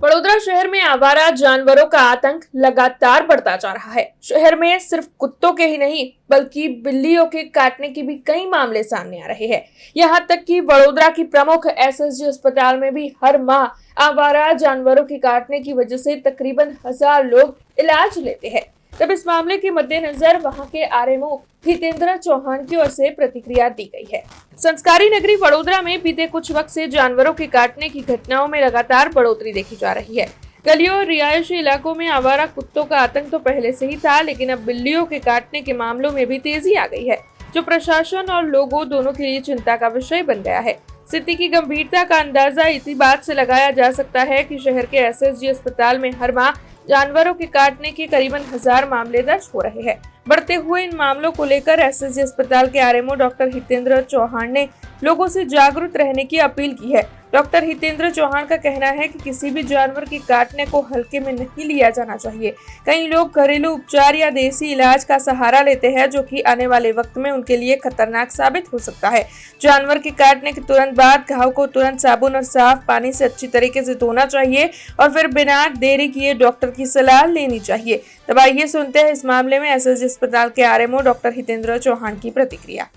वडोदरा शहर में आवारा जानवरों का आतंक लगातार बढ़ता जा रहा है। शहर में सिर्फ कुत्तों के ही नहीं बल्कि बिल्लियों के काटने के भी कई मामले सामने आ रहे हैं। यहां तक कि वडोदरा की प्रमुख एसएसजी अस्पताल में भी हर माह आवारा जानवरों के काटने की वजह से तकरीबन 1000 लोग इलाज लेते हैं। तब इस मामले के मद्देनजर वहां के आरएमओ हितेंद्र चौहान की ओर से प्रतिक्रिया दी गई है। संस्कारी नगरी वडोदरा में बीते कुछ वक्त से जानवरों के काटने की घटनाओं में लगातार बढ़ोतरी देखी जा रही है। गलियों और रिहायशी इलाकों में आवारा कुत्तों का आतंक तो पहले से ही था, लेकिन अब बिल्लियों के काटने के मामलों में भी तेजी आ गई है, जो प्रशासन और लोगों दोनों के लिए चिंता का विषय बन गया है। स्थिति की गंभीरता का अंदाजा इसी बात से लगाया जा सकता है कि शहर के एसएसजी अस्पताल में हर माह जानवरों के काटने के करीबन 1000 मामले दर्ज हो रहे हैं। बढ़ते हुए इन मामलों को लेकर एसएसजी अस्पताल के आरएमओ डॉक्टर हितेंद्र चौहान ने लोगों से जागरूक रहने की अपील की है। डॉक्टर हितेंद्र चौहान का कहना है कि किसी भी जानवर के काटने को हल्के में नहीं लिया जाना चाहिए। कई लोग घरेलू उपचार या देसी इलाज का सहारा लेते हैं, जो कि आने वाले वक्त में उनके लिए खतरनाक साबित हो सकता है। जानवर के काटने के तुरंत बाद घाव को तुरंत साबुन और साफ पानी से अच्छी तरीके से धोना चाहिए और फिर बिना देरी किए डॉक्टर की सलाह लेनी चाहिए। तब आइए सुनते हैं इस मामले में एसएसजी अस्पताल के आरएमओ डॉक्टर हितेंद्र चौहान की प्रतिक्रिया।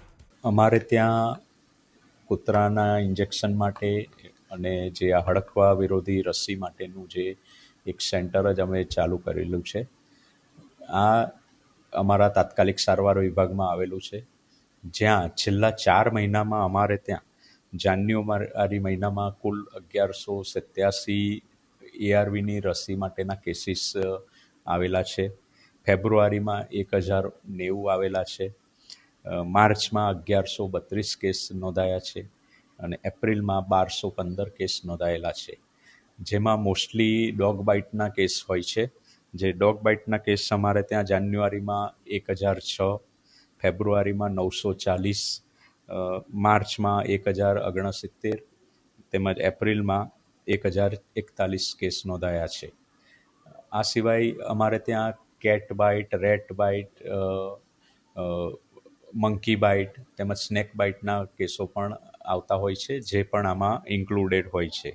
અમારે ત્યાં કૂતરાના ઇન્જેક્શન માટે અને જે આ હડકવા વિરોધી રસી માટેનું જે એક સેન્ટર જ અમે ચાલુ કરેલું છે, આ અમારા તાત્કાલિક સારવાર વિભાગમાં આવેલું છે, જ્યાં છેલ્લા 4 મહિનામાં અમારે ત્યાં જાન્યુઆરી મહિનામાં કુલ 1187 એઆરવીની રસી માટેના કેસીસ આવેલા છે, ફેબ્રુઆરીમાં 1090 આવેલા છે, માર્ચમાં 1132 કેસ નોંધાયા છે અને એપ્રિલમાં 1215 કેસ નોંધાયેલા છે, જેમાં મોસ્ટલી ડોગ બાઇટના કેસ હોય છે। જે ડોગ બાઇટના કેસ અમારે ત્યાં જાન્યુઆરીમાં 1006, ફેબ્રુઆરીમાં 940, માર્ચમાં 1069 તેમજ એપ્રિલમાં 1041 કેસ નોંધાયા છે। આ સિવાય અમારે ત્યાં cat bite, rat bite, monkey bite તેમજ સ્નેક બાઇટના કેસો પણ આવતા હોય છે, જે પણ આમાં ઇન્ક્લુડેડ હોય છે।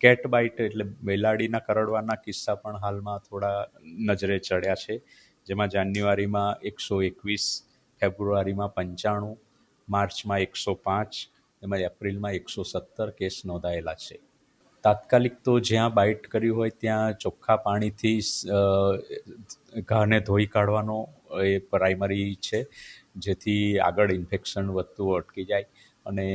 કેટ બાઇટ એટલે બેલાડીના કરડવાના કિસ્સા પણ હાલમાં થોડા નજરે ચડ્યા છે, જેમાં જાન્યુઆરીમાં 121, ફેબ્રુઆરીમાં 95, માર્ચમાં 105 તેમજ એપ્રિલમાં 117 કેસ નોંધાયેલા છે। તાત્કાલિક તો જ્યાં બાઇટ કરી હોય ત્યાં ચોખ્ખા પાણીથી ઘાને ધોઈ કાઢવાનો એ પ્રાઇમરી છે, જેથી આગળ ઇન્ફેક્શન વધતું અટકી જાય અને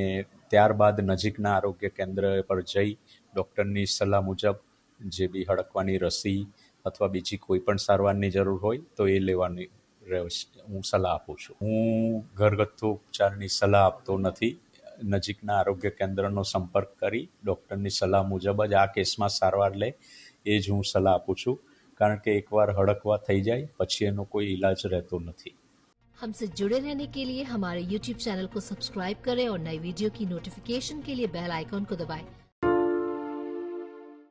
ત્યારબાદ નજીકના આરોગ્ય કેન્દ્ર પર જઈ ડૉક્ટરની સલાહ મુજબ જે બી હડકવાની રસી અથવા બીજી કોઈ પણ સારવારની જરૂર હોય તો એ લેવાની હું સલાહ આપું છું। હું ઘરગથ્થુ ઉપચારની સલાહ આપતો નથી। નજીકના આરોગ્ય કેન્દ્રનો સંપર્ક કરી ડૉક્ટરની સલાહ મુજબ જ આ કેસમાં સારવાર લે એ જ હું સલાહ આપું છું, કારણ કે એકવાર હડકવા થઈ જાય પછી એનો કોઈ ઈલાજ રહેતો નથી। हमसे जुड़े रहने के लिए हमारे YouTube चैनल को सब्सक्राइब करें और नई वीडियो की नोटिफिकेशन के लिए बेल आइकॉन को दबाएं।